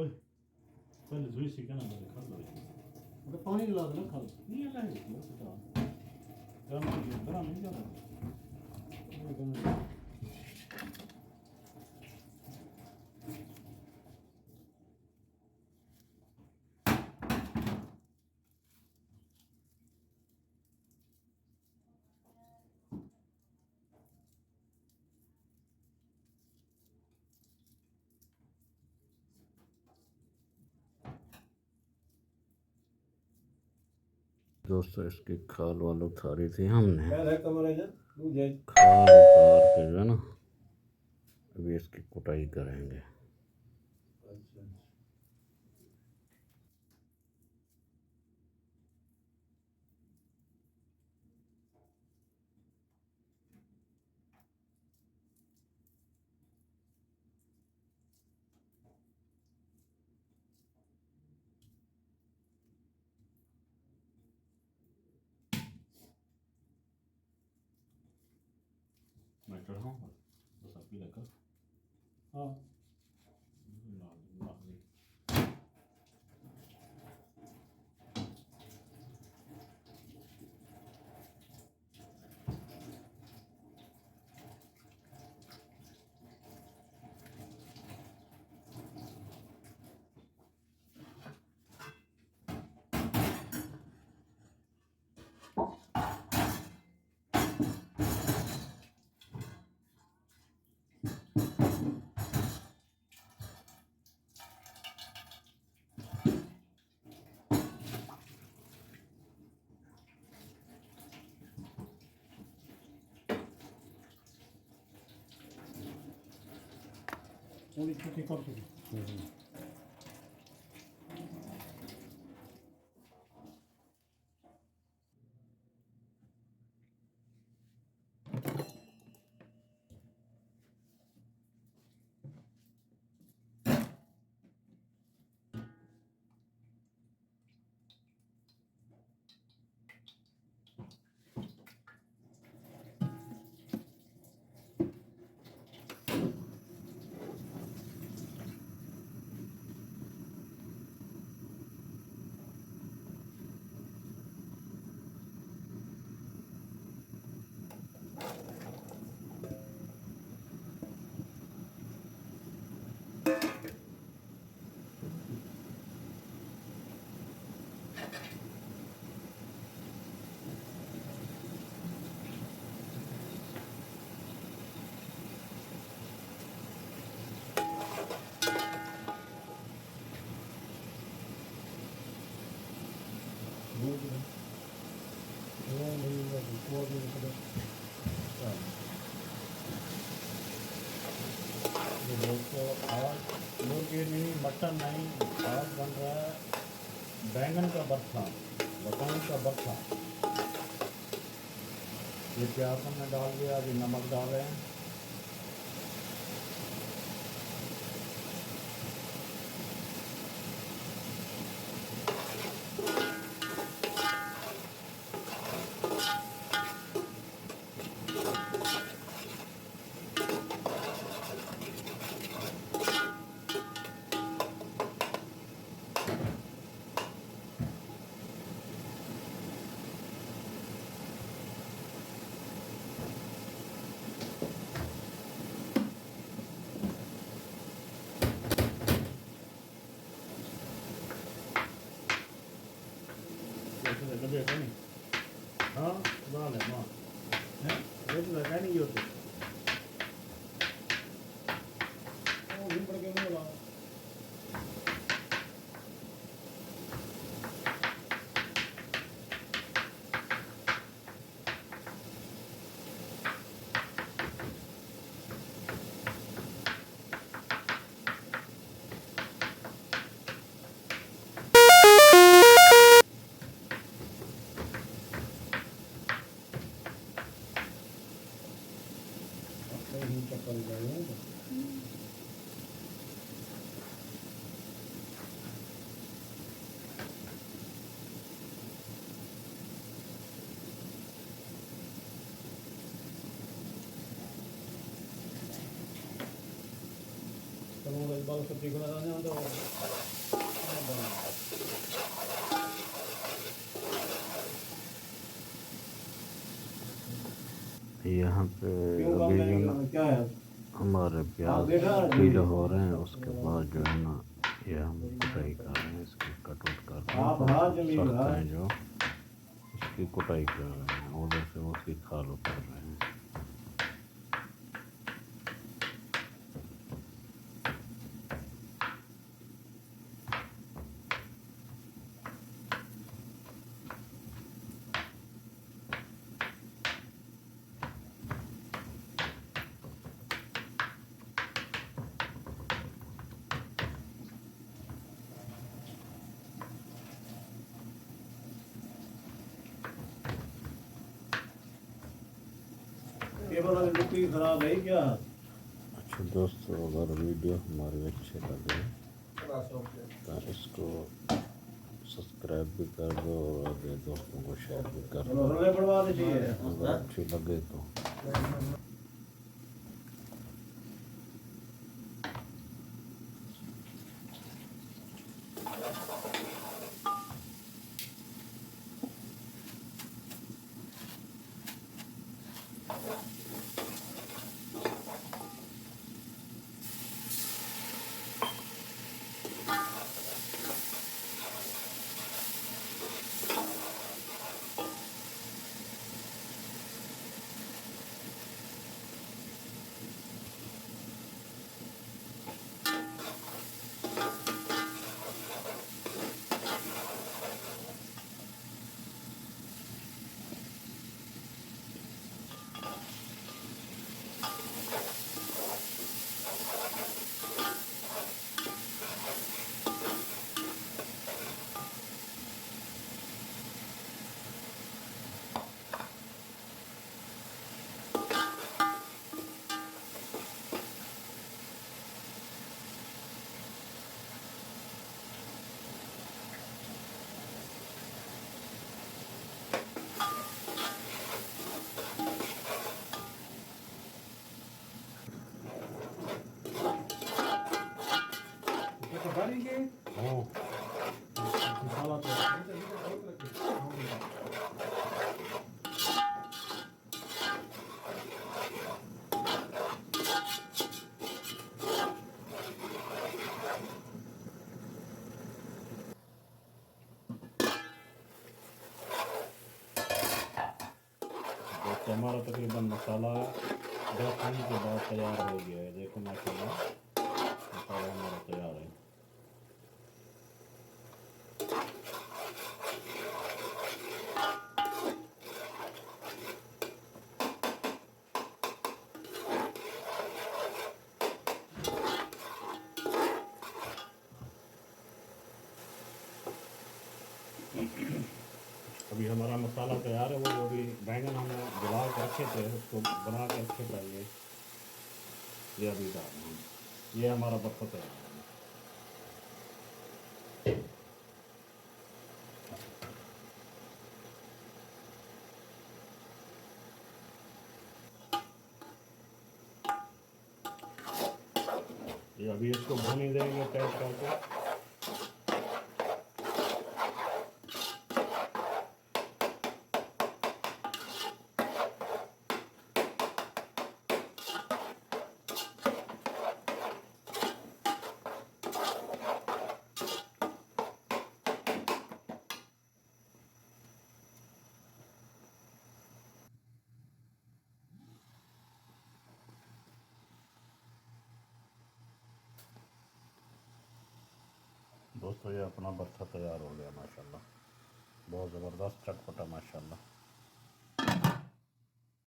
ओए पहले जुई से क्या ना बोले खा लो मतलब पानी ला देना खा लो। नहीं है लाए गरम गरम नहीं जाता दोस्तों इसकी खाल वाल उतारी थी हमने, खाल अच्छा उतार के जो है ना अभी इसकी कुटाई करेंगे। मैं चढ़ाऊंगा बस आप पीला कर हाँ थोड़ी छोटी कर दो। दोस्तों आज मुर्गी नहीं, मटन नहीं, आज बन रहा है बैंगन का भरता, लौकी का भरता। ये प्याज हमने डाल दिया, अभी नमक डाल रहे हैं। हाँ डाल है माँ है रेट लगा नहीं होती चक्कर गए लून इस बार सब्जी बना रहे हैं तो यहाँ पे क्यों काम अभी नहीं जो कर ना रहा? क्या है? हमारे प्याज देखा? पीले हो रहे हैं, उसके बाद जो है ना ये हम कुटाई कर रहे हैं, इसकी कट उट कर रहे आप हैं, हाँ और जमीन सख्त हाँ। हैं जो उसकी कुटाई कर रहे हैं, उधर से उसकी खाल उतार रहे हैं। केबल वाली लुकी खराब है क्या? अच्छा दोस्तों, अगर वीडियो हमारे अच्छे लगे तो इसको सब्सक्राइब भी कर दो और आगे दोस्तों को शेयर भी कर दो रोले बढ़वा दीजिए। अगर अच्छी लगे तो। हाँ मसाला तो दोस्तों हमारा तकरीबन मसाला 10 मिनट के बाद तैयार हो गया है। देखो माशाल्लाह मसाला हमारा तैयार है। अभी हमारा मसाला तैयार है। वो अभी बैंगन हमने जला कर रखे थे, उसको बना कर रखे थे। ये अभी डाल रहे हैं। ये हमारा बर्फ़ तैयार है। ये अभी इसको भूनी देंगे टाइट करके। दोस्तों ये अपना भरता तैयार हो गया माशाल्लाह। बहुत ज़बरदस्त चटपटा माशाल्लाह।